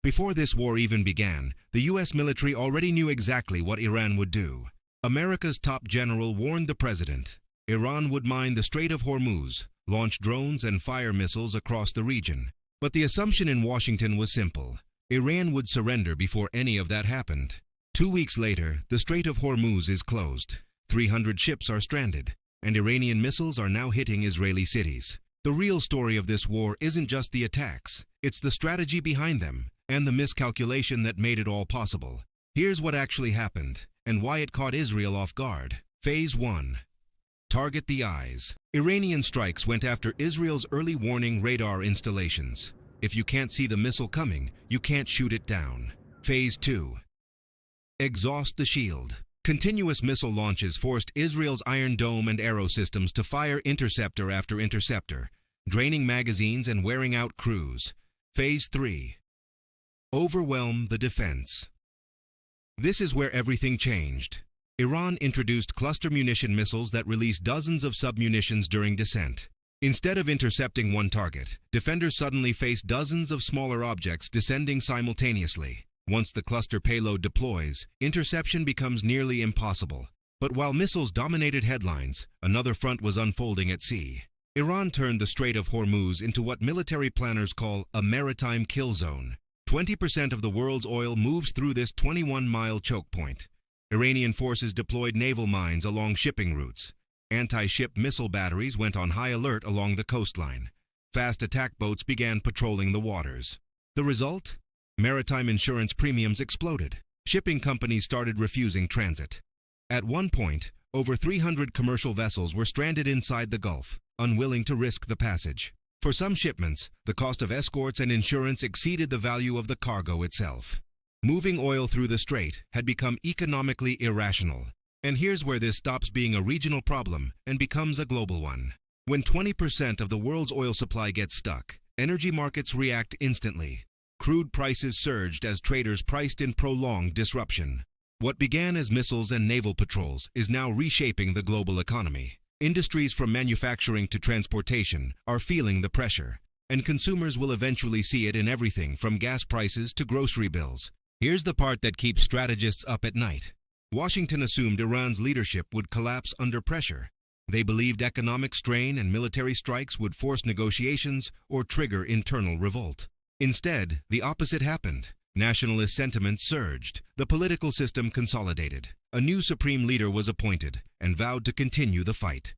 Before this war even began, the U.S. military already knew exactly what Iran would do. America's top general warned the president. Iran would mine the Strait of Hormuz, launch drones and fire missiles across the region. But the assumption in Washington was simple. Iran would surrender before any of that happened. 2 weeks later, the Strait of Hormuz is closed. 300 ships are stranded, and Iranian missiles are now hitting Israeli cities. The real story of this war isn't just the attacks, it's the strategy behind them, and the miscalculation that made it all possible. Here's what actually happened, and why it caught Israel off guard. Phase 1. Target the eyes. Iranian strikes went after Israel's early warning radar installations. If you can't see the missile coming, you can't shoot it down. Phase 2. Exhaust the shield. Continuous missile launches forced Israel's Iron Dome and Arrow systems to fire interceptor after interceptor, draining magazines and wearing out crews. Phase 3. Overwhelm the defense. This is where everything changed. Iran introduced cluster munition missiles that released dozens of submunitions during descent. Instead of intercepting one target, defenders suddenly faced dozens of smaller objects descending simultaneously. Once the cluster payload deploys, interception becomes nearly impossible. But while missiles dominated headlines, another front was unfolding at sea. Iran turned the Strait of Hormuz into what military planners call a maritime kill zone. 20% of the world's oil moves through this 21-mile choke point. Iranian forces deployed naval mines along shipping routes. Anti-ship missile batteries went on high alert along the coastline. Fast attack boats began patrolling the waters. The result? Maritime insurance premiums exploded. Shipping companies started refusing transit. At one point, over 300 commercial vessels were stranded inside the Gulf, unwilling to risk the passage. For some shipments, the cost of escorts and insurance exceeded the value of the cargo itself. Moving oil through the strait had become economically irrational. And here's where this stops being a regional problem and becomes a global one. When 20% of the world's oil supply gets stuck, energy markets react instantly. Crude prices surged as traders priced in prolonged disruption. What began as missiles and naval patrols is now reshaping the global economy. Industries from manufacturing to transportation are feeling the pressure, and consumers will eventually see it in everything from gas prices to grocery bills. Here's the part that keeps strategists up at night. Washington assumed Iran's leadership would collapse under pressure. They believed economic strain and military strikes would force negotiations or trigger internal revolt. Instead, the opposite happened. Nationalist sentiment surged. The political system consolidated. A new supreme leader was appointed and vowed to continue the fight.